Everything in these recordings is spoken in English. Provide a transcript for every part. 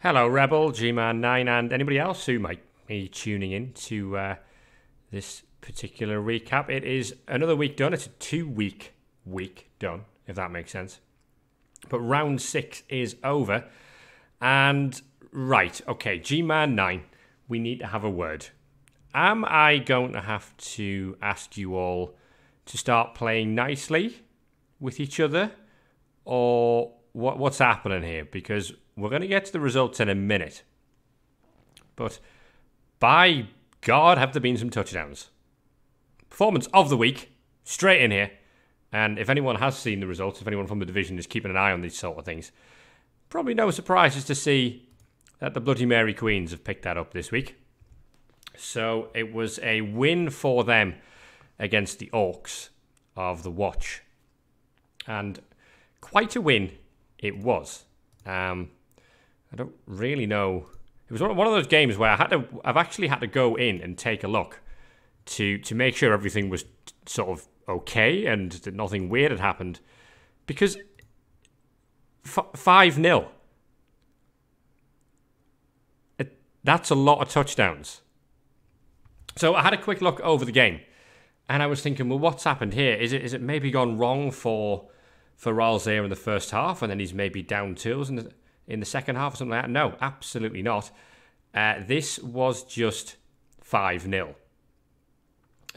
Hello, Rebel, GMAN 9, and anybody else who might be tuning in to this particular recap. It is another week done. It's a 2-week week done, if that makes sense. But round 6 is over. And, right, okay, GMAN 9, we need to have a word. Am I going to have to ask you all to start playing nicely with each other? Or what's happening here? Because we're going to get to the results in a minute. But by God, have there been some touchdowns. Performance of the week, straight in here. And if anyone has seen the results, if anyone from the division is keeping an eye on these sort of things, probably no surprises to see that the Bloody Mary Queens have picked that up this week. So it was a win for them against the Orcs of the Watch. And quite a win it was. I don't really know. It was one of those games where I've actually had to go in and take a look to make sure everything was sort of okay and that nothing weird had happened. Because 5-0, that's a lot of touchdowns. So I had a quick look over the game, and I was thinking, well, what's happened here? Is it maybe gone wrong for Ralls there in the first half, and then he's maybe down tools in the second half or something like that? No, absolutely not. This was just 5-0.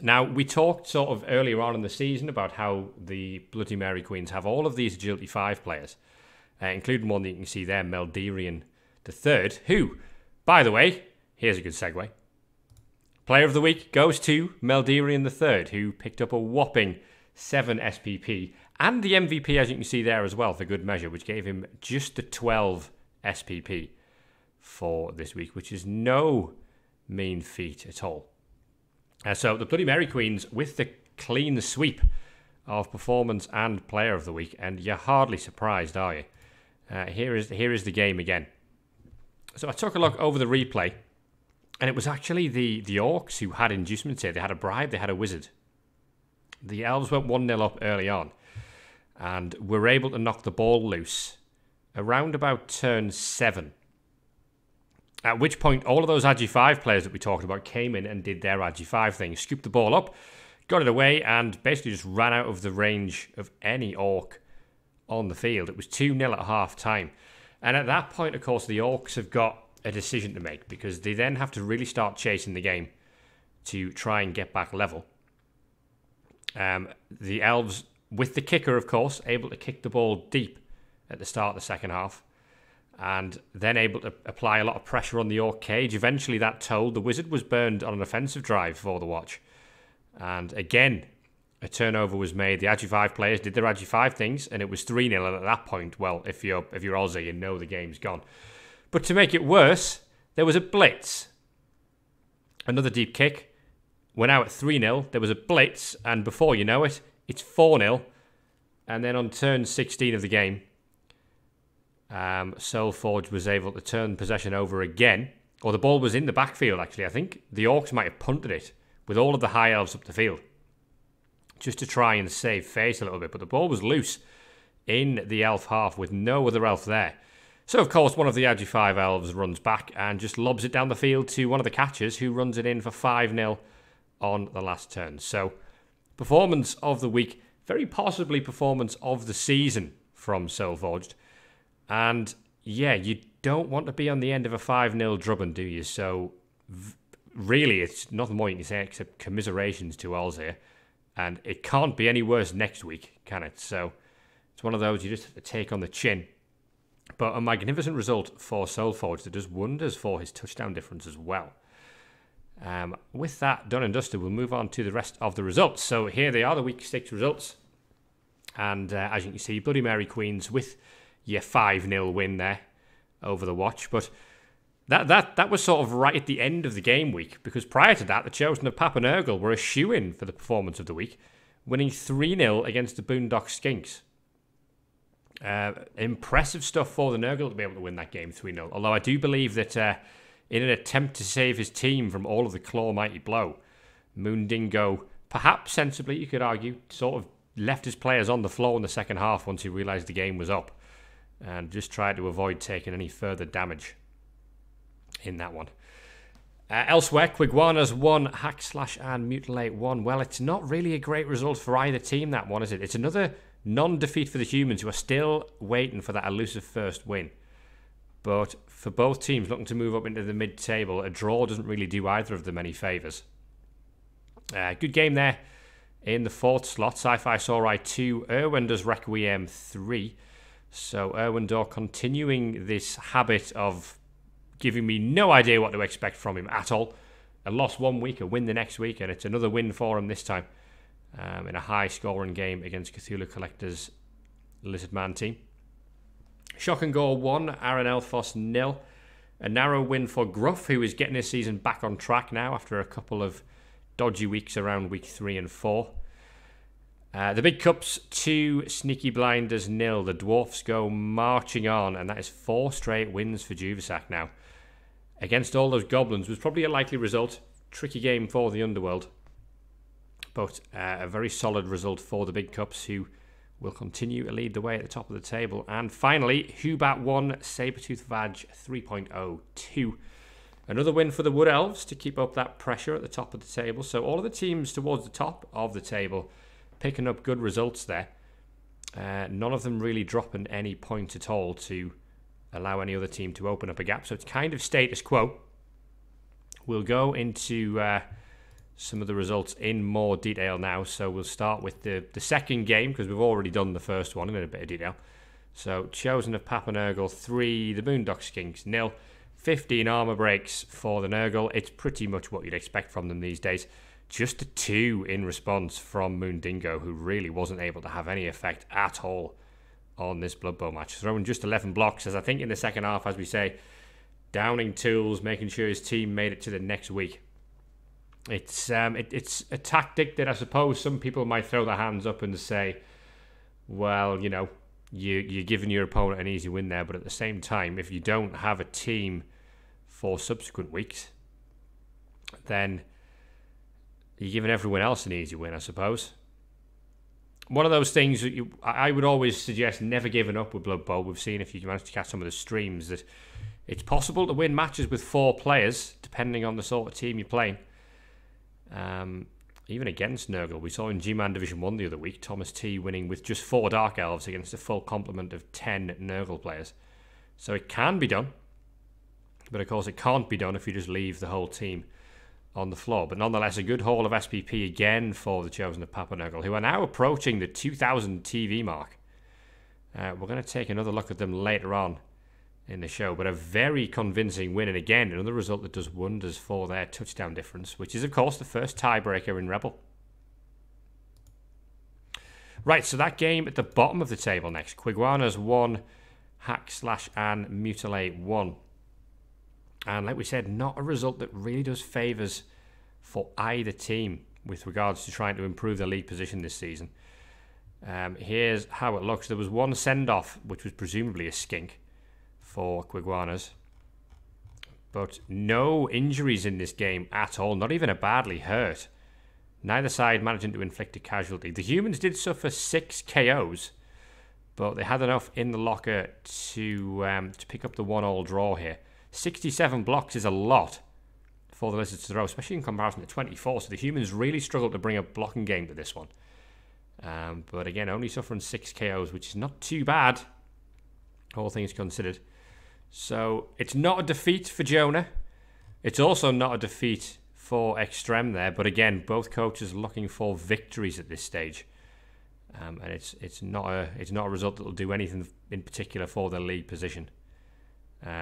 Now, we talked sort of earlier on in the season about how the Bloody Mary Queens have all of these Agility 5 players, including one that you can see there, Melderian III, who, by the way, here's a good segue. Player of the week goes to Melderian III, who picked up a whopping 7 SPP, and the MVP, as you can see there as well, for good measure, which gave him just the 12 SPP for this week, which is no mean feat at all. So the Bloody Mary Queens with the clean sweep of performance and player of the week, and you're hardly surprised, are you? Here is the game again. So I took a look over the replay, and it was actually the Orcs who had inducements here. They had a bribe, they had a wizard. The Elves went 1-0 up early on, and were able to knock the ball loose around about turn 7. At which point, all of those Agi 5 players that we talked about came in and did their Agi 5 thing. Scooped the ball up, got it away, and basically just ran out of the range of any Orc on the field. It was 2-0 at half-time. And at that point, of course, the Orcs have got a decision to make, because they then have to really start chasing the game to try and get back level. The Elves, with the kicker, of course, able to kick the ball deep at the start of the second half, and then able to apply a lot of pressure on the Orc cage. Eventually that told. The Wizard was burned on an offensive drive for the Watch. And again, a turnover was made. The Agi 5 players did their Agi 5 things, and it was 3-0. And at that point, well, if you're Aussie, you know the game's gone. But to make it worse, there was a blitz. Another deep kick. We're now at 3-0. There was a blitz, and before you know it, it's 4-0. And then on turn 16 of the game, Soulforge was able to turn possession over again. Or the ball was in the backfield, actually. I think the Orcs might have punted it with all of the High Elves up the field, just to try and save face a little bit. But the ball was loose in the Elf half with no other Elf there. So, of course, one of the Agi 5 Elves runs back and just lobs it down the field to one of the catchers, who runs it in for 5-0 on the last turn. So, performance of the week, very possibly performance of the season from Soulforged. And, yeah, you don't want to be on the end of a 5-0 drubbing, do you? So, really, it's nothing more you can say except commiserations to Ols here. And it can't be any worse next week, can it? So, it's one of those you just have to take on the chin. But a magnificent result for Soulforged that does wonders for his touchdown difference as well. With that done and dusted, we'll move on to the rest of the results. So, here they are, the Week 6 results. And, as you can see, Bloody Mary Queens with your 5-0 win there over the Watch. But that was sort of right at the end of the game week, because prior to that, the Chosen of Papanurgle were a shoo-in for the performance of the week, winning 3-0 against the Boondock Skinks. Impressive stuff for the Nurgle to be able to win that game 3-0. Although I do believe that in an attempt to save his team from all of the Claw Mighty Blow, Moondingo, perhaps sensibly, you could argue, sort of left his players on the floor in the second half once he realised the game was up, and just tried to avoid taking any further damage in that one. Elsewhere, Quiguanas 1, Hack Slash and Mutilate 1. Well, it's not really a great result for either team, that one, is it? It's another non-defeat for the Humans, who are still waiting for that elusive first win. But for both teams looking to move up into the mid-table, a draw doesn't really do either of them any favours. Good game there in the fourth slot. Sci-Fi Samurai 2, Erwender's Requiem 3. So Erwindor continuing this habit of giving me no idea what to expect from him at all. A loss one week, a win the next week, and it's another win for him this time in a high-scoring game against Cthulhu Collector's Lizard Man team. Shock and Gore 1, Aaron Elfos 0. A narrow win for Gruff, who is getting his season back on track now after a couple of dodgy weeks around week 3 and 4. The Big Cups 2, Sneaky Blinders 0. The Dwarfs go marching on, and that is 4 straight wins for Juvisac now. Against all those Goblins was probably a likely result. Tricky game for the Underworld. But a very solid result for the Big Cups, who will continue to lead the way at the top of the table. And finally, Hubat 1, Sabertooth Vag 3.02. Another win for the Wood Elves to keep up that pressure at the top of the table. So all of the teams towards the top of the table picking up good results there. None of them really dropping any points at all to allow any other team to open up a gap. So it's kind of status quo. We'll go into some of the results in more detail now. So we'll start with the second game, because we've already done the first one in a bit of detail. So Chosen of Papa Nurgle 3, the Boondock Skinks 0. 15 armor breaks for the Nurgle. It's pretty much what you'd expect from them these days. Just a 2 in response from Moondingo, who really wasn't able to have any effect at all on this Blood Bowl match. Throwing just 11 blocks, as I think in the second half, as we say, downing tools, making sure his team made it to the next week. It's a tactic that I suppose some people might throw their hands up and say, well, you know, you're giving your opponent an easy win there, but at the same time, if you don't have a team for subsequent weeks, then you're giving everyone else an easy win, I suppose. One of those things that I would always suggest never giving up with Blood Bowl. We've seen, if you manage to catch some of the streams, that it's possible to win matches with 4 players, depending on the sort of team you're playing. Even against Nurgle. We saw in GMAN Division 1 the other week, Thomas T winning with just 4 Dark Elves against a full complement of 10 Nurgle players. So it can be done. But of course it can't be done if you just leave the whole team on the floor. But nonetheless, a good haul of SPP again for the Chosen of Papa Nurgle, who are now approaching the 2,000 TV mark. We're going to take another look at them later on in the show, but a very convincing win, and again another result that does wonders for their touchdown difference, which is of course the first tiebreaker in REBBL. Right, so that game at the bottom of the table next. Quiguanas 1, Hack Slash and Mutilate 1. And like we said, not a result that really does favours for either team with regards to trying to improve their league position this season. Here's how it looks. There was one send-off, which was presumably a skink for Quiguanas, but no injuries in this game at all, not even a badly hurt. Neither side managing to inflict a casualty. The Humans did suffer 6 KOs, but they had enough in the locker to pick up the 1-all draw here. 67 blocks is a lot for the Lizards to throw, especially in comparison to 24, so the Humans really struggled to bring a blocking game to this one. But again, only suffering 6 KOs, which is not too bad, all things considered. So it's not a defeat for Jonah. It's also not a defeat for Extreme there. But again, both coaches looking for victories at this stage, and it's not a result that will do anything in particular for their league position.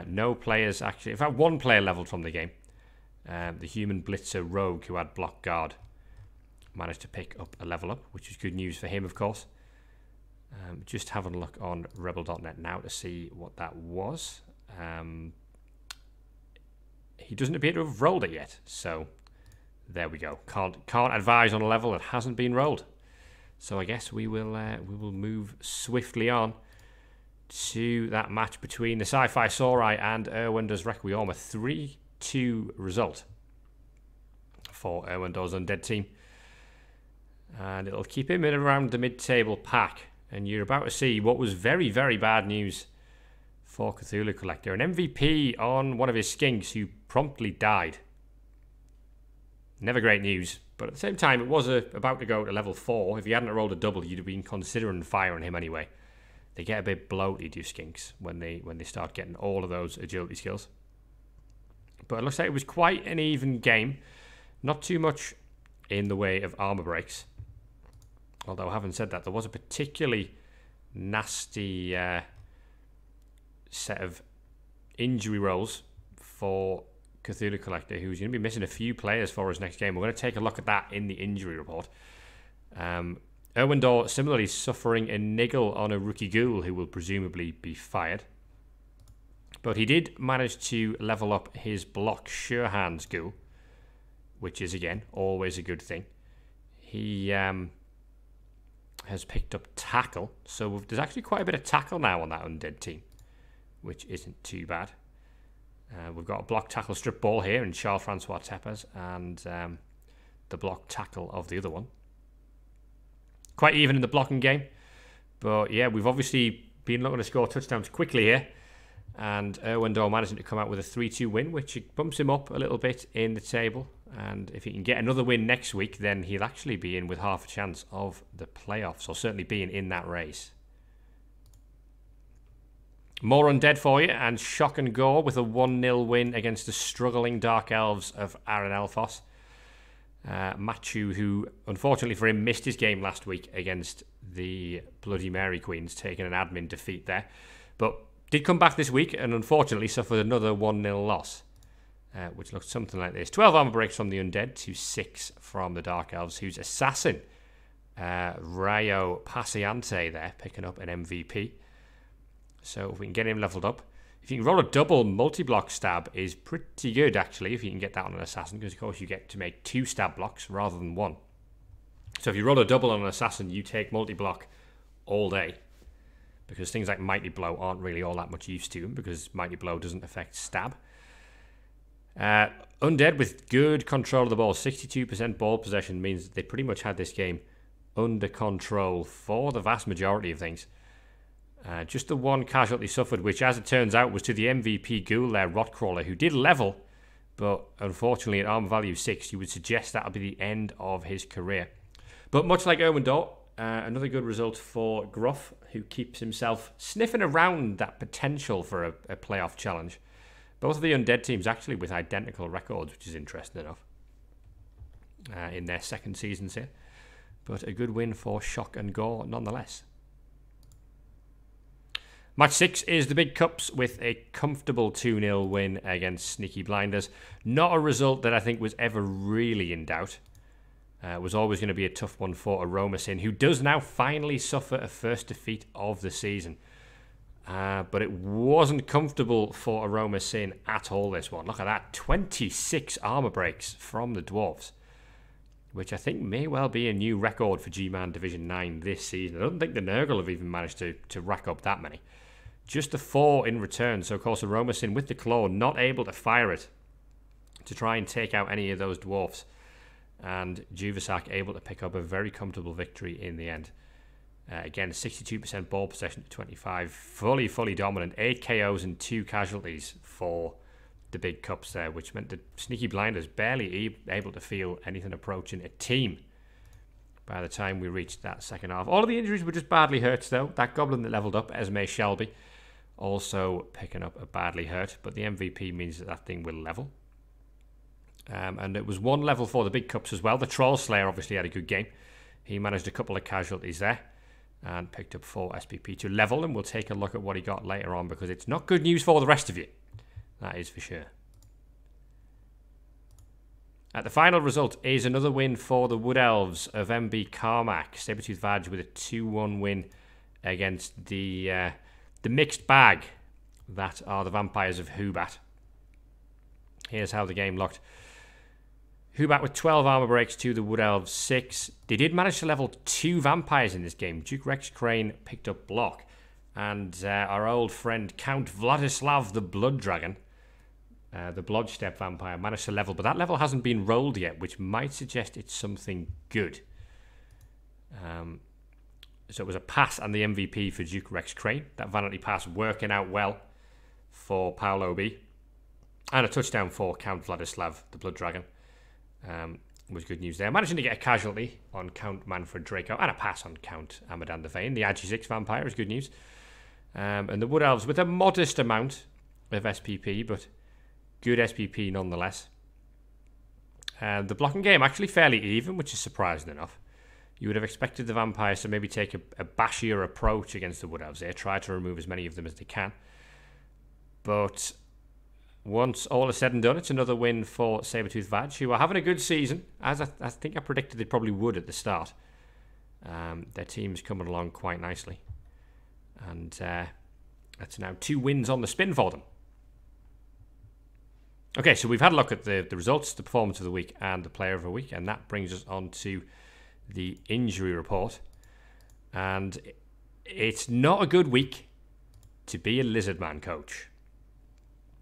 No players actually. In fact, one player leveled from the game. The Human Blitzer Rogue, who had block guard, managed to pick up a level up, which is good news for him, of course. Just having a look on rebel.net now to see what that was. He doesn't appear to have rolled it yet, so there we go. Can't advise on a level that hasn't been rolled. So I guess we will move swiftly on to that match between the Sci-Fi Samurai and Erwender's Requiem. A 3-2 result for Erwender's Undead team, and it'll keep him in around the mid-table pack. And you're about to see what was very, very bad news for Cthulhu Collector. An MVP on one of his skinks who promptly died. Never great news, but at the same time, it was about to go to level 4. If he hadn't rolled a double, you'd have been considering firing him anyway. They get a bit bloated, you skinks, when they start getting all of those agility skills. But it looks like it was quite an even game. Not too much in the way of armor breaks. Although, having said that, there was a particularly nasty set of injury rolls for Cthulhu Collector, who's going to be missing a few players for his next game. We're going to take a look at that in the injury report. Erwindor similarly suffering a niggle on a rookie ghoul who will presumably be fired. But he did manage to level up his block sure hands ghoul, which is, again, always a good thing. He has picked up tackle, so there's actually quite a bit of tackle now on that undead team, which isn't too bad. We've got a block tackle strip ball here in Charles-Francois Tepes, and the block tackle of the other one. Quite even in the blocking game, but yeah, we've obviously been looking to score touchdowns quickly here, and Erwindor managing to come out with a 3-2 win, which bumps him up a little bit in the table. And if he can get another win next week, then he'll actually be in with half a chance of the playoffs, or certainly being in that race. More undead for you, and Shock and Gore with a 1-0 win against the struggling Dark Elves of Aaron Elfos. Machu, who unfortunately for him missed his game last week against the Bloody Mary Queens, taking an admin defeat there, but did come back this week and unfortunately suffered another 1-0 loss, which looked something like this. 12 armor breaks from the undead to 6 from the Dark Elves, whose assassin Rayo Paseante there picking up an MVP. So if we can get him leveled up, if you can roll a double multi-block stab is pretty good, actually, if you can get that on an assassin, because of course you get to make 2 stab blocks rather than 1. So if you roll a double on an assassin, you take multi-block all day, because things like Mighty Blow aren't really all that much use to him, because Mighty Blow doesn't affect stab. Undead with good control of the ball, 62% ball possession means that they pretty much had this game under control for the vast majority of things. Just the one casualty suffered, which as it turns out was to the MVP ghoul there, Rotcrawler, who did level, but unfortunately at armor value 6, you would suggest that would be the end of his career. But much like Erwindor, another good result for Gruff, who keeps himself sniffing around that potential for a playoff challenge. Both of the undead teams actually with identical records, which is interesting enough, in their second seasons here. But a good win for Shock and Gore nonetheless. Match 6 is the Big Cups with a comfortable 2-0 win against Sneaky Blinders. Not a result that I think was ever really in doubt. It was always going to be a tough one for Aroma Sin, who does now finally suffer a first defeat of the season. But it wasn't comfortable for Aroma Sin at all, this one. Look at that, 26 armor breaks from the Dwarves, which I think may well be a new record for GMAN Division 9 this season. I don't think the Nurgle have even managed to rack up that many. Just the 4 in return, so of course Aroma Sin with the claw not able to fire it to try and take out any of those dwarfs, and Juvasak able to pick up a very comfortable victory in the end. Again, 62% ball possession to 25, fully dominant, 8 KOs and 2 casualties for the Big Cups there, which meant that Sneaky Blinders barely able to feel anything approaching a team by the time we reached that second half. All of the injuries were just badly hurt though. That goblin that leveled up, Esme Shelby, also picking up a badly hurt, but the MVP means that thing will level. And it was 1 level for the Big Cups as well. The Troll Slayer obviously had a good game. He managed a couple of casualties there and picked up 4 SPP to level, and we'll take a look at what he got later on, because it's not good news for the rest of you. That is for sure. The final result is another win for the Wood Elves of MB Carmack. Sabretooth Vag with a 2-1 win against the mixed bag that are the Vampires of Hubat. Here's how the game looked. Hubat with 12 armor breaks to the Wood Elves 6. They did manage to level 2 vampires in this game. Duke Rex Crane picked up block, and our old friend Count Vladislav the Blood Dragon, the Bloodstep vampire, managed to level, but that level hasn't been rolled yet, which might suggest it's something good. So it was a pass and the MVP for Duke Rex Crane. That Vanity pass working out well for Paolo B. And a touchdown for Count Vladislav, the Blood Dragon. Was good news there. Managing to get a casualty on Count Manfred Draco and a pass on Count Amadan the Vane. The Agi6 Vampire is good news. And the Wood Elves with a modest amount of SPP, but good SPP nonetheless. The blocking game actually fairly even, which is surprising enough. You would have expected the Vampires to maybe take a bashier approach against the Wood Elves there, try to remove as many of them as they can. But once all is said and done, it's another win for Sabertooth Vaj, who are having a good season, as I think I predicted they probably would at the start. Their team's coming along quite nicely. And that's now 2 wins on the spin for them. Okay, so we've had a look at the results, the performance of the week, and the player of the week, and that brings us on to the injury report. And it's not a good week to be a Lizardman coach,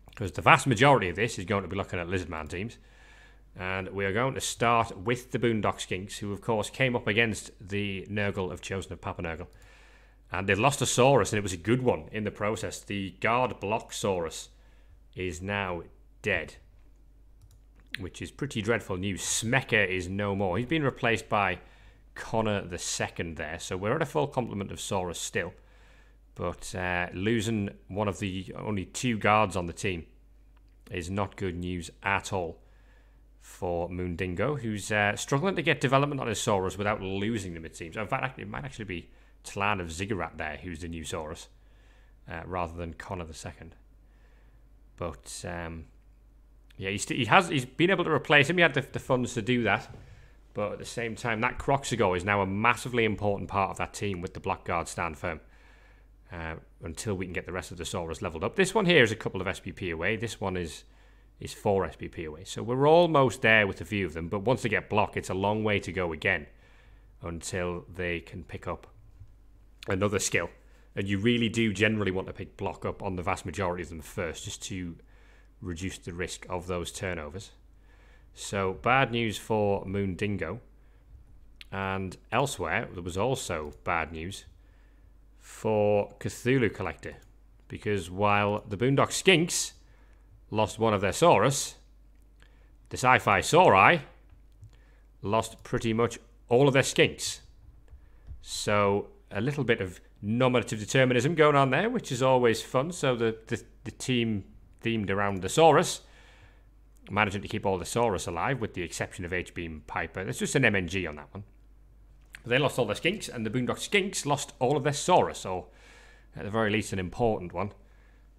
because the vast majority of this is going to be looking at Lizardman teams. And we are going to start with the Boondock Skinks, who of course came up against the Nurgle of Chosen of Papa Nurgle. And they lost a Saurus, and it was a good one in the process. The guard block Saurus is now dead, which is pretty dreadful news. Smecker is no more. He's been replaced by Connor the Second there, so we're at a full complement of Saurus still. But losing one of the only 2 guards on the team is not good news at all for Moondingo, who's struggling to get development on his Saurus without losing them, it seems. In fact, it might actually be Tlan of Ziggurat there who's the new Saurus, rather than Connor the Second. But yeah, he's been able to replace him. He had the funds to do that. But at the same time, that Croxigo is now a massively important part of that team with the Black Guard stand firm. Until we can get the rest of the Saurus leveled up. This one here is a couple of SPP away. This one is 4 SPP away. So we're almost there with a few of them. But once they get block, it's a long way to go again until they can pick up another skill. And you really do generally want to pick block up on the vast majority of them first, just to reduce the risk of those turnovers. So bad news for Moondingo. And elsewhere, there was also bad news for Cthulhu Collector, because while the Boondock Skinks lost one of their Saurus, the Sci-Fi Sauri lost pretty much all of their Skinks. So a little bit of nominative determinism going on there, which is always fun. So the team themed around the Saurus, managing to keep all the Saurus alive, with the exception of H-Beam Piper. There's just an MNG on that one. But they lost all their Skinks, and the Boondock Skinks lost all of their Saurus, or at the very least an important one.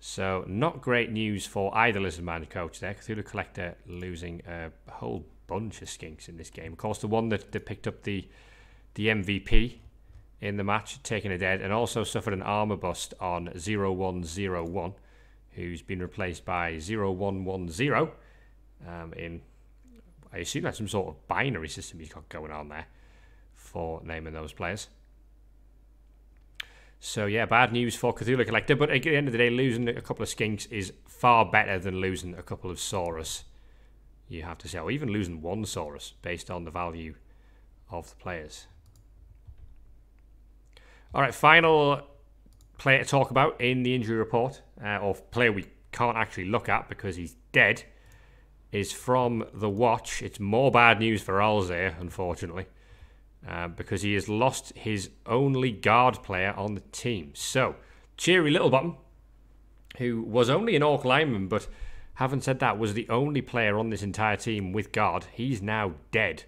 So not great news for either Lizardman coach there. Cthulhu Collector losing a whole bunch of Skinks in this game. Of course, the one that picked up the MVP in the match, taking a dead, and also suffered an armor bust on 0101, who's been replaced by 0110 in, I assume that's some sort of binary system he's got going on there for naming those players. So yeah, bad news for Cthulhu Collector, but at the end of the day, losing a couple of Skinks is far better than losing a couple of Saurus, you have to say, or even losing one Saurus based on the value of the players. Alright, final player to talk about in the injury report, or player we can't actually look at because he's dead, is from the Watch. It's more bad news for Alzir, unfortunately. Because he has lost his only guard player on the team. So, Cheery Littlebottom, who was only an Orc lineman, but having said that, was the only player on this entire team with guard. He's now dead.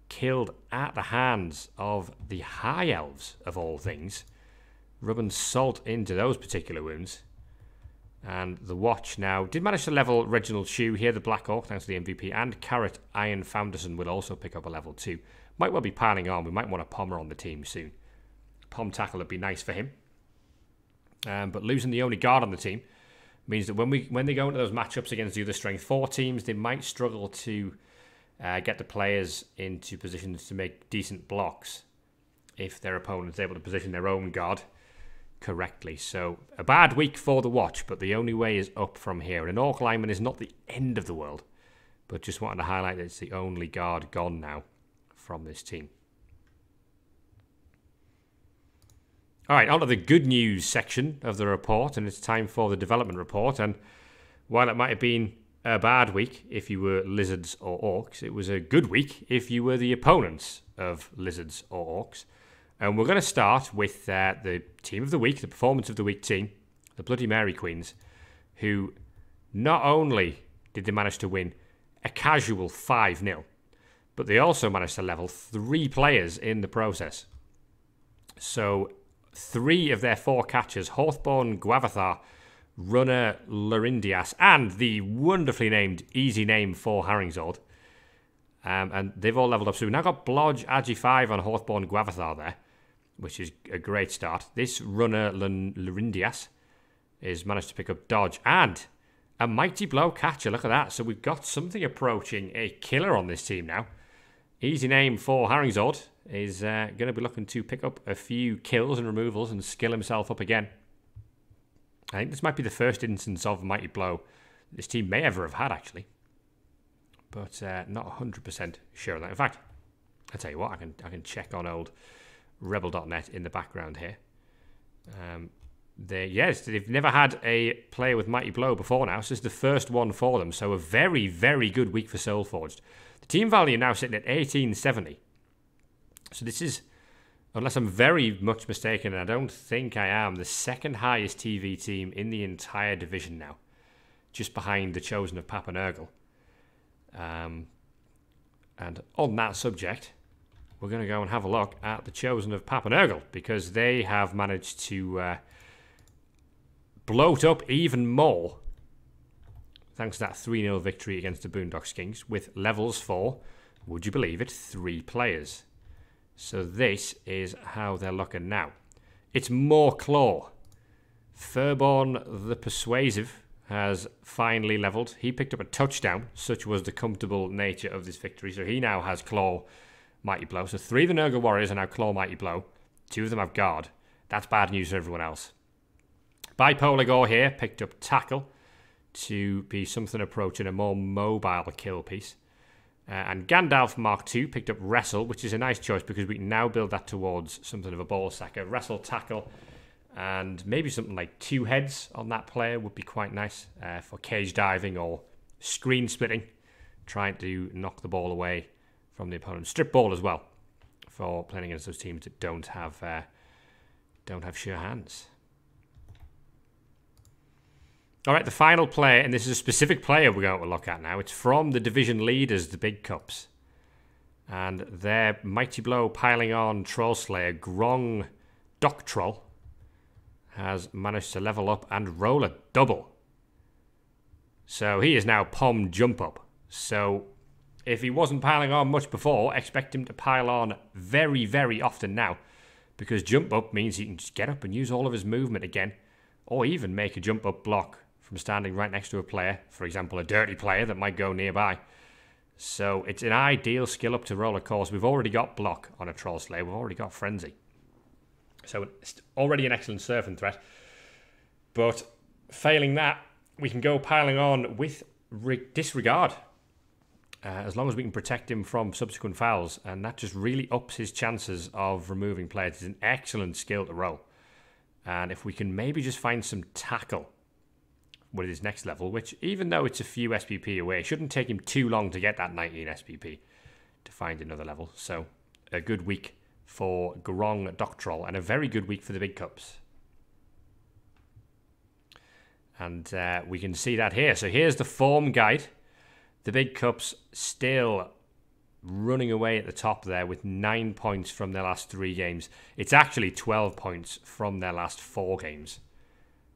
Killed at the hands of the High Elves, of all things. Rubbing salt into those particular wounds. And the Watch now did manage to level Reginald Shue here, the Black Orc, thanks to the MVP. And Carrot Iron Founderson will also pick up a level 2. Might well be piling on. We might want a Pommer on the team soon. Pom tackle would be nice for him. But losing the only guard on the team means that when they go into those matchups against the other Strength 4 teams, they might struggle to get the players into positions to make decent blocks if their opponent's able to position their own guard correctly. So a bad week for the Watch, but the only way is up from here. And an Orc lineman is not the end of the world, but just wanted to highlight that it's the only guard gone now from this team. All right, on to the good news section of the report, and it's time for the development report. And while it might have been a bad week if you were Lizards or Orcs, it was a good week if you were the opponents of Lizards or Orcs. And we're going to start with the team of the week, the performance of the week team, the Bloody Mary Queens, who not only did they manage to win a casual 5-0, but they also managed to level 3 players in the process. So 3 of their 4 catchers, Hawthorne Guavathar, Runner Larindias, and the wonderfully named easy name for Haringzord. And they've all leveled up. So we've now got Blodge Agi 5 on Hawthorne Guavathar there, which is a great start. This Runner Larindias is managed to pick up Dodge and a Mighty Blow catcher. Look at that. So we've got something approaching a killer on this team now. Easy name for Haringzord is going to be looking to pick up a few kills and removals and skill himself up again. I think this might be the first instance of Mighty Blow this team may ever have had, actually. But not 100% sure of that. In fact, I'll tell you what, I can check on old REBBL.net in the background here. They've never had a player with Mighty Blow before now, so this is the first one for them. So a very, very good week for Soulforged. The team value now sitting at 1870. So this is, unless I'm very much mistaken, and I don't think I am, the second highest TV team in the entire division now, just behind the Chosen of Papanurgle. And on that subject, we're going to go and have a look at the Chosen of Papanurgle, because they have managed to bloat up even more thanks to that 3-0 victory against the Boondock Skinks with levels for, would you believe it, 3 players. So this is how they're looking now. It's more Claw. Furborn the Persuasive has finally leveled. He picked up a touchdown. Such was the comfortable nature of this victory. So he now has Claw, Mighty Blow. So 3 of the Nurgle Warriors are now Claw, Mighty Blow. 2 of them have Guard. That's bad news for everyone else. Bipolar Gore here picked up Tackle to be something approaching a more mobile kill piece. And Gandalf Mark II picked up Wrestle, which is a nice choice because we can now build that towards something of a ball sacker. Wrestle, Tackle, and maybe something like 2 heads on that player would be quite nice for cage diving or screen splitting, trying to knock the ball away from the opponent. Strip ball as well for playing against those teams that don't have sure hands. All right, the final player, and this is a specific player we're going to look at now. It's from the division leaders, the Big Cups. And their Mighty Blow piling on Troll Slayer, Grong Dock Troll, has managed to level up and roll a double. So he is now Pom Jump Up. So if he wasn't piling on much before, expect him to pile on very, very often now. Because Jump Up means he can just get up and use all of his movement again. Or even make a Jump Up block from standing right next to a player, for example, a dirty player that might go nearby. So it's an ideal skill up to roll. Of course, we've already got Block on a Troll Slayer. We've already got Frenzy. So it's already an excellent surfing threat. But failing that, we can go piling on with Disregard. As long as we can protect him from subsequent fouls. And that just really ups his chances of removing players. It's an excellent skill to roll. And if we can maybe just find some Tackle with his next level, which even though it's a few SPP away, it shouldn't take him too long to get that 19 SPP to find another level. So a good week for Grong Dock Troll and a very good week for the Big Cups. And we can see that here. So here's the form guide. The Big Cups still running away at the top there with 9 points from their last 3 games. It's actually 12 points from their last 4 games.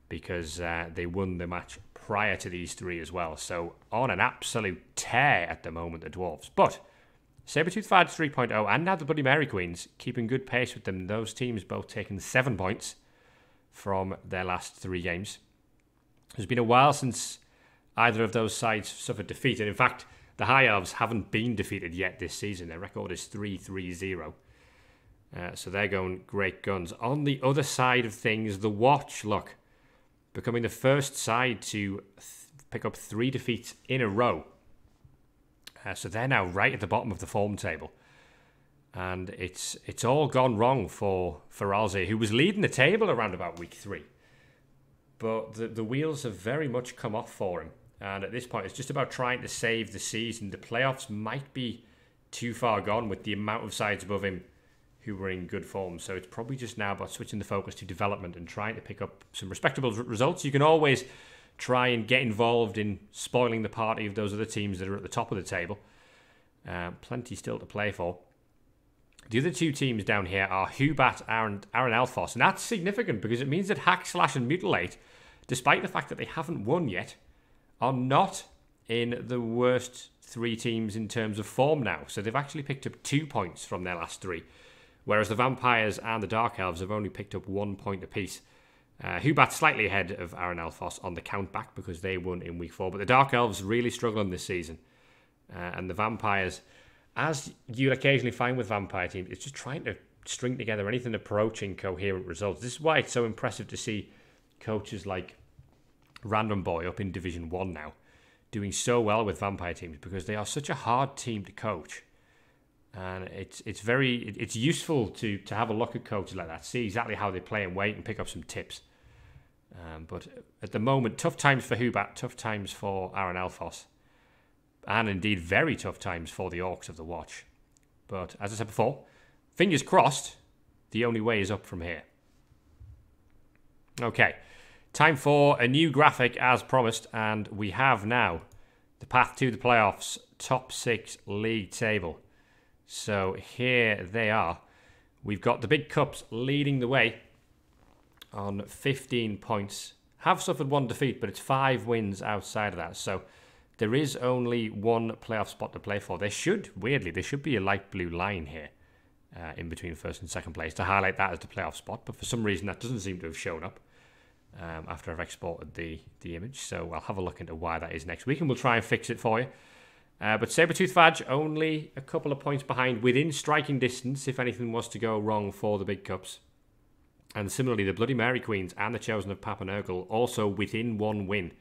Because they won the match prior to these 3 as well. So on an absolute tear at the moment, the Dwarves. But Sabretooth Fards 3.0 and now the Bloody Mary Queens keeping good pace with them. Those teams both taking 7 points from their last 3 games. It's been a while since either of those sides suffered defeat. And in fact, the High Elves haven't been defeated yet this season. Their record is 3-3-0. So they're going great guns. On the other side of things, the Watch, look, becoming the first side to pick up 3 defeats in a row. So they're now right at the bottom of the form table. And it's all gone wrong for Ralsei, who was leading the table around about week 3. But the wheels have very much come off for him. And at this point, it's just about trying to save the season. The playoffs might be too far gone with the amount of sides above him who were in good form. So it's probably just now about switching the focus to development and trying to pick up some respectable results. You can always try and get involved in spoiling the party of those other teams that are at the top of the table. Plenty still to play for. The other two teams down here are Hubat and Aaron Alphos. And that's significant because it means that Hack, Slash and Mutilate, despite the fact that they haven't won yet, are not in the worst 3 teams in terms of form now. So they've actually picked up 2 points from their last 3. Whereas the Vampires and the Dark Elves have only picked up 1 point apiece. Hubat slightly ahead of Aaron Alphos on the count back because they won in week 4. But the Dark Elves really struggling this season. And the Vampires, as you'll occasionally find with Vampire teams, it's just trying to string together anything approaching coherent results. This is why it's so impressive to see coaches like Random Boy up in Division 1 now doing so well with Vampire teams, because they are such a hard team to coach. And it's useful to have a look at coaches like that, see exactly how they play and wait and pick up some tips. But at the moment, tough times for Hubat, tough times for Aaron Alphos, and indeed very tough times for the Orcs of the Watch. But as I said before, fingers crossed, the only way is up from here. Okay, time for a new graphic as promised, and we have now the path to the playoffs, top 6 league table. So here they are. We've got the big cups leading the way on 15 points. Have suffered 1 defeat, but it's 5 wins outside of that. So there is only 1 playoff spot to play for. There should be a light blue line here in between first and second place to highlight that as the playoff spot. But for some reason, that doesn't seem to have shown up after I've exported the image. So I'll have a look into why that is next week, and we'll try and fix it for you. But Sabertooth Fadge only a couple of points behind, within striking distance if anything was to go wrong for the big cups. And similarly, the Bloody Mary Queens and the Chosen of Papa Nurgle also within 1 win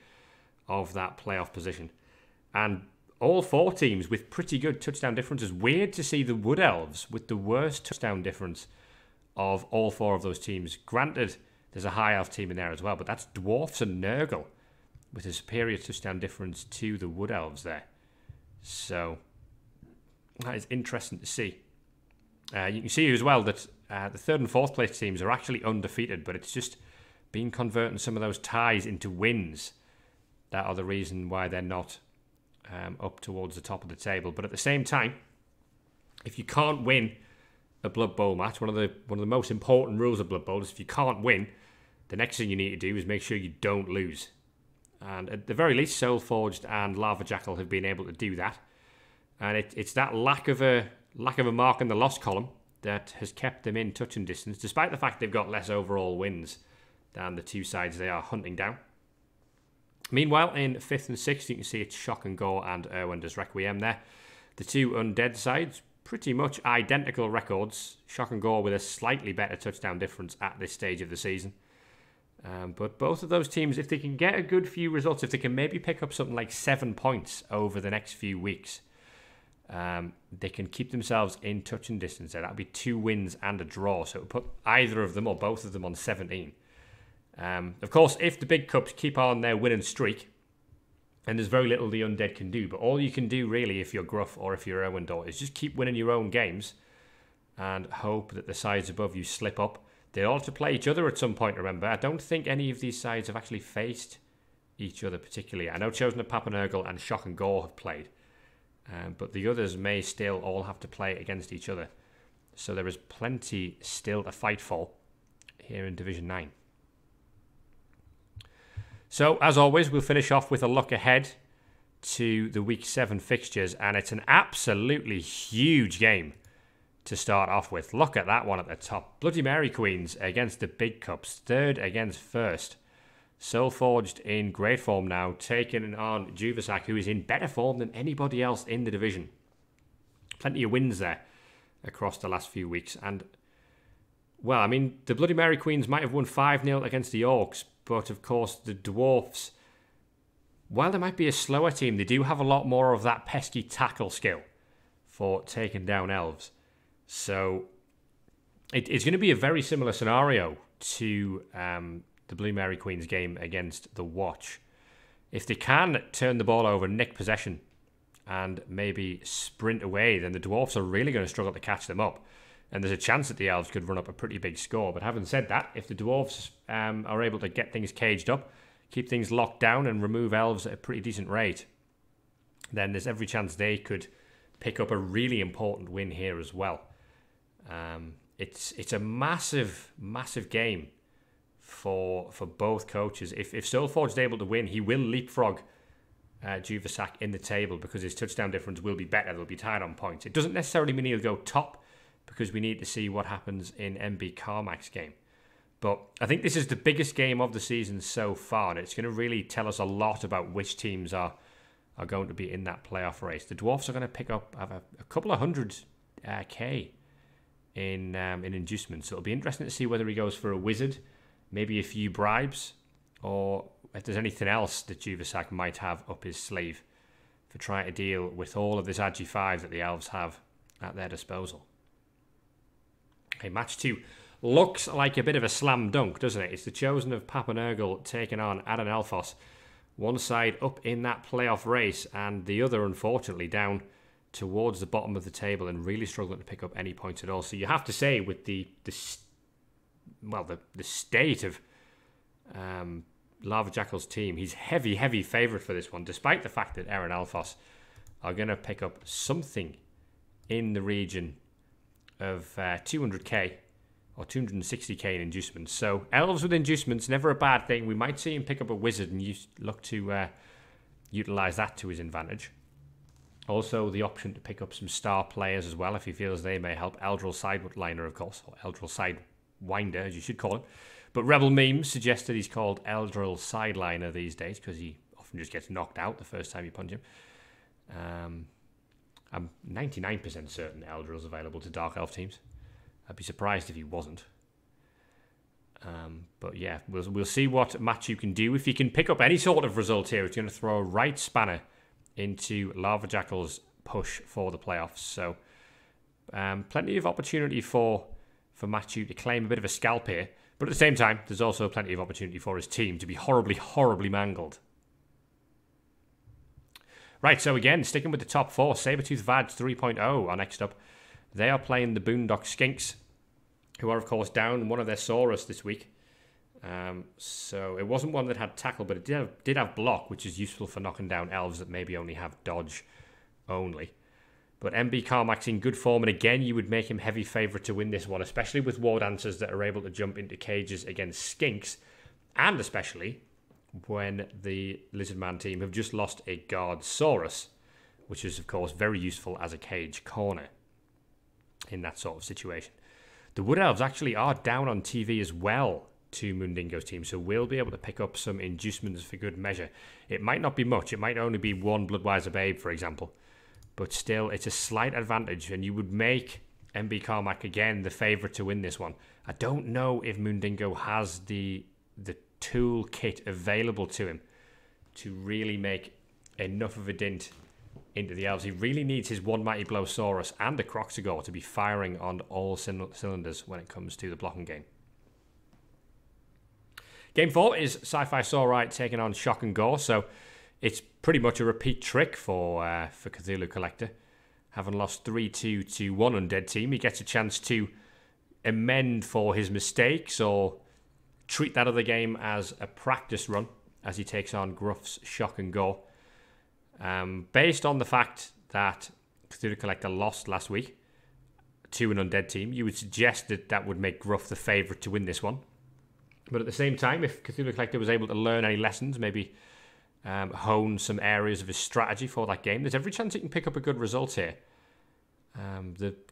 of that playoff position. And all 4 teams with pretty good touchdown differences. Weird to see the Wood Elves with the worst touchdown difference of all 4 of those teams. Granted, there's a High Elf team in there as well, but that's Dwarfs and Nurgle with a superior touchdown difference to the Wood Elves there. So that is interesting to see. You can see as well that the 3rd and 4th place teams are actually undefeated, but it's just been converting some of those ties into wins that are the reason why they're not up towards the top of the table. But at the same time, if you can't win a Blood Bowl match, one of the most important rules of Blood Bowl is if you can't win, the next thing you need to do is make sure you don't lose. And at the very least, Soulforged and Lava Jackal have been able to do that. And it's that lack of a mark in the loss column that has kept them in touching distance, despite the fact they've got less overall wins than the 2 sides they are hunting down. Meanwhile, in 5th and 6th, you can see it's Shock and Gore and Erwender's Requiem there. The 2 undead sides, pretty much identical records. Shock and Gore with a slightly better touchdown difference at this stage of the season. But both of those teams, if they can get a good few results, if they can maybe pick up something like 7 points over the next few weeks, they can keep themselves in touching distance there. That would be 2 wins and a draw. So it would put either of them or both of them on 17. Of course, if the big cups keep on their winning streak, and there's very little the undead can do, but all you can do really if you're Gruff or if you're Erwindor is just keep winning your own games and hope that the sides above you slip up. They all have to play each other at some point, remember. I don't think any of these sides have actually faced each other particularly. I know Chosen of Papa Nurgle and Shock and Gore have played, but the others may still all have to play against each other. So there is plenty still to fight for here in Division 9. So, as always, we'll finish off with a look ahead to the Week 7 fixtures, and it's an absolutely huge game to start off with. Look at that one at the top. Bloody Mary Queens against the Big Cups, 3rd against 1st. Soulforged in great form now, taking on Juvasak, who is in better form than anybody else in the division. Plenty of wins there across the last few weeks. And, well, I mean, the Bloody Mary Queens might have won 5-0 against the Orcs, but, of course, the Dwarfs, while they might be a slower team, they do have a lot more of that pesky tackle skill for taking down Elves. So it's going to be a very similar scenario to the Blue Mary Queens game against the Watch. If they can turn the ball over, nick possession, and maybe sprint away, then the Dwarfs are really going to struggle to catch them up. And there's a chance that the Elves could run up a pretty big score. But having said that, if the Dwarfs are able to get things caged up, keep things locked down and remove Elves at a pretty decent rate, then there's every chance they could pick up a really important win here as well. It's a massive, massive game for both coaches. If Soulforge is able to win, he will leapfrog Juvasak in the table because his touchdown difference will be better. They'll be tied on points. It doesn't necessarily mean he'll go top because we need to see what happens in MB Carmack's game. But I think this is the biggest game of the season so far, and it's going to really tell us a lot about which teams are going to be in that playoff race. The Dwarfs are going to pick up a couple of hundred K in inducements. So it'll be interesting to see whether he goes for a wizard, maybe a few bribes, or if there's anything else that Juvasak might have up his sleeve for trying to deal with all of this Agi 5 that the Elves have at their disposal. Okay, match 2 looks like a bit of a slam dunk, doesn't it? It's the Chosen of Papanergal taking on Adan Elfos. One side up in that playoff race and the other, unfortunately, down towards the bottom of the table and really struggling to pick up any points at all. So you have to say, with the state of Lava Jackal's team, he's heavy favourite for this one, despite the fact that Adan Elfos are going to pick up something in the region of 200k or 260k in inducements. So Elves with inducements, never a bad thing. We might see him pick up a wizard and look to utilise that to his advantage. Also, the option to pick up some star players as well if he feels they may help. Eldril Sidewiner, of course, or Eldril Sidewinder, as you should call him. But Rebel memes suggest that he's called Eldril Sideliner these days because he often just gets knocked out the first time you punch him. I'm 99% certain Eldril's available to Dark Elf teams. I'd be surprised if he wasn't. But yeah, we'll see what match you can do. If you can pick up any sort of result here, it's going to throw a right spanner into Lava Jackal's push for the playoffs. So plenty of opportunity for Matthew to claim a bit of a scalp here. But at the same time, there's also plenty of opportunity for his team to be horribly mangled. Right, so again, sticking with the top 4, Sabertooth Vads 3.0 are next up. They are playing the Boondock Skinks, who are, of course, down one of their Saurus this week. So it wasn't one that had tackle, but it did have block, which is useful for knocking down Elves that maybe only have dodge only. But MB Carmack's in good form, and again, you would make him heavy favourite to win this one, especially with War Dancers that are able to jump into cages against Skinks, and especially when the Lizardman team have just lost a Guard Saurus, which is, of course, very useful as a cage corner in that sort of situation. The Wood Elves actually are down on TV as well to Mundingo's team, so we'll be able to pick up some inducements for good measure. It might not be much. It might only be one Bloodwiser Babe, for example. But still, it's a slight advantage, and you would make MB Carmack, again, the favourite to win this one. I don't know if Mundingo has the toolkit available to him to really make enough of a dint into the Elves. He really needs his one Mighty Blow Saurus and the Croxagore to be firing on all cylinders when it comes to the blocking game. Game 4 is Sci-Fi Saurite taking on Shock and Gore, so it's pretty much a repeat trick for Cthulhu Collector. Having lost 3-2 to one Undead team, he gets a chance to amend for his mistakes or treat that other game as a practice run as he takes on Gruff's Shock and Gore. Based on the fact that Cthulhu Collector lost last week to an Undead team, you would suggest that that would make Gruff the favourite to win this one. But at the same time, if Cthulhu Collector was able to learn any lessons, maybe hone some areas of his strategy for that game, there's every chance he can pick up a good result here.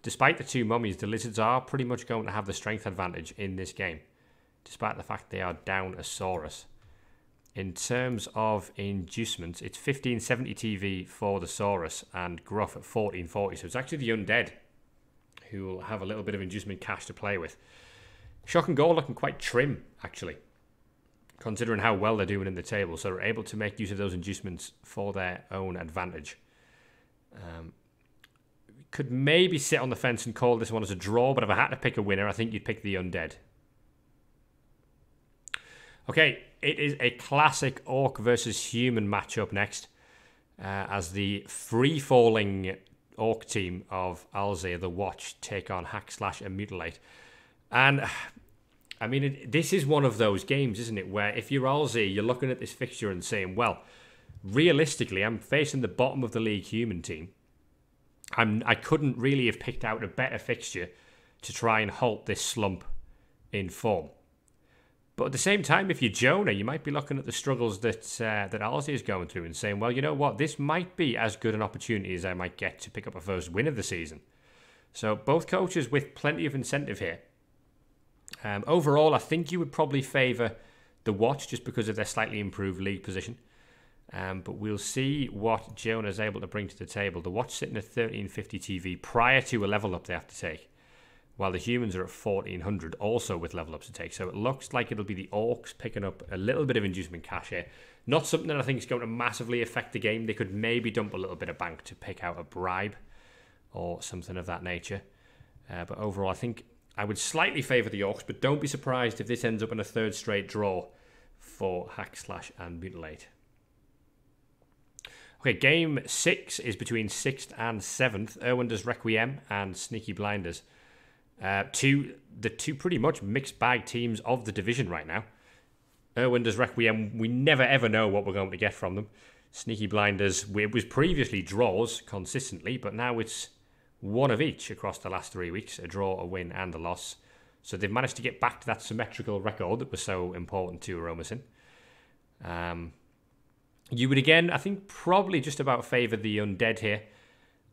Despite the two mummies, the Lizards are pretty much going to have the strength advantage in this game, despite the fact they are down a Saurus. In terms of inducements, it's 1570 TV for the Saurus and Gruff at 1440. So it's actually the Undead who will have a little bit of inducement cash to play with. Shock and Gore looking quite trim, actually, considering how well they're doing in the table. So they're able to make use of those inducements for their own advantage. could maybe sit on the fence and call this one as a draw, but if I had to pick a winner, I think you'd pick the Undead. Okay, it is a classic Orc versus Human matchup next, as the free-falling Orc team of Alzir, the Watch, take on Hack, Slash and Mutilate. And, I mean, this is one of those games, isn't it, where if you're Alzir, you're looking at this fixture and saying, well, realistically, I'm facing the bottom of the league Human team. I couldn't really have picked out a better fixture to try and halt this slump in form. But at the same time, if you're Jonah, you might be looking at the struggles that Alzir is going through and saying, well, you know what, this might be as good an opportunity as I might get to pick up a first win of the season. So both coaches with plenty of incentive here. Overall, I think you would probably favour the Watch just because of their slightly improved league position. But we'll see what Jonah is able to bring to the table. The Watch sitting at 1350 TV prior to a level up they have to take, while the Humans are at 1400, also with level ups to take. So it looks like it'll be the Orcs picking up a little bit of inducement cash here. Not something that I think is going to massively affect the game. They could maybe dump a little bit of bank to pick out a bribe or something of that nature. But overall, I think I would slightly favour the Orcs, but don't be surprised if this ends up in a third straight draw for Hack, Slash and Mutilate. Okay, game 6 is between 6th and 7th. Irwinder's Requiem and Sneaky Blinders. The two pretty much mixed bag teams of the division right now. Irwinder's Requiem, we never ever know what we're going to get from them. Sneaky Blinders, it was previously draws consistently, but now it's one of each across the last 3 weeks. A draw, a win and a loss. So they've managed to get back to that symmetrical record that was so important to Aromasin. You would again, I think, probably just about favour the Undead here.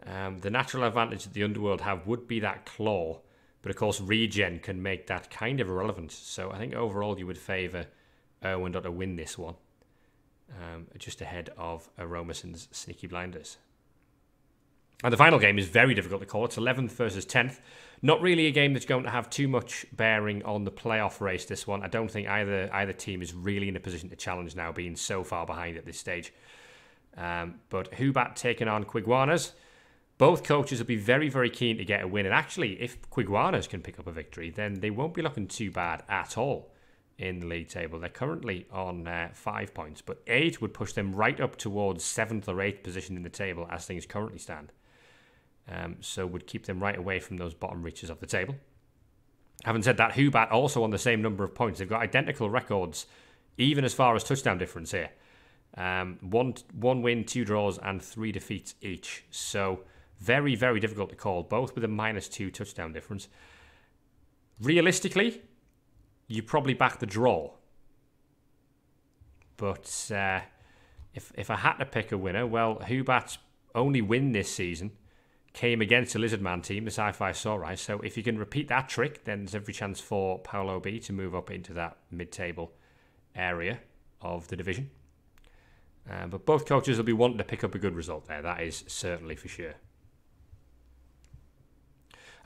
The natural advantage that the Underworld have would be that Claw. But of course, regen can make that kind of irrelevant. So I think overall you would favour Irwinder to win this one. Just ahead of Aromasin's Sneaky Blinders. And the final game is very difficult to call. It's 11th versus 10th. Not really a game that's going to have too much bearing on the playoff race, this one. I don't think either team is really in a position to challenge now, being so far behind at this stage. But Hubat taking on Quiguanas. Both coaches will be very, very keen to get a win. And actually, if Quiguanas can pick up a victory, then they won't be looking too bad at all in the league table. They're currently on 5 points, but 8 would push them right up towards 7th or 8th position in the table as things currently stand. So would keep them right away from those bottom reaches of the table. Having said that, Hubat also on the same number of points. They've got identical records, even as far as touchdown difference here. One win, 2 draws, and 3 defeats each. So very, very difficult to call, both with a -2 touchdown difference. Realistically, you probably back the draw. But if I had to pick a winner, well, Hubat's only win this season came against a Lizardman team, the Sci-Fi Samurai. So if you can repeat that trick, then there's every chance for Paolo B to move up into that mid-table area of the division. But both coaches will be wanting to pick up a good result there. That is certainly for sure.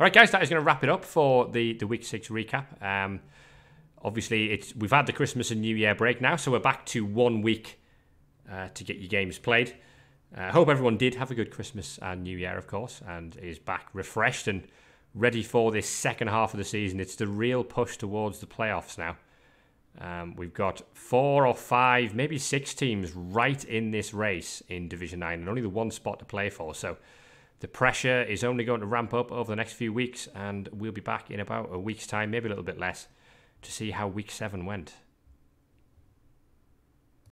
All right, guys, that is going to wrap it up for the Week 6 recap. Obviously, we've had the Christmas and New Year break now, so we're back to 1 week to get your games played. I hope everyone did have a good Christmas and New Year, of course, and is back refreshed and ready for this second half of the season. It's the real push towards the playoffs now. We've got 4 or 5, maybe 6 teams right in this race in Division 9 and only the 1 spot to play for. So the pressure is only going to ramp up over the next few weeks, and we'll be back in about a week's time, maybe a little bit less, to see how Week 7 went.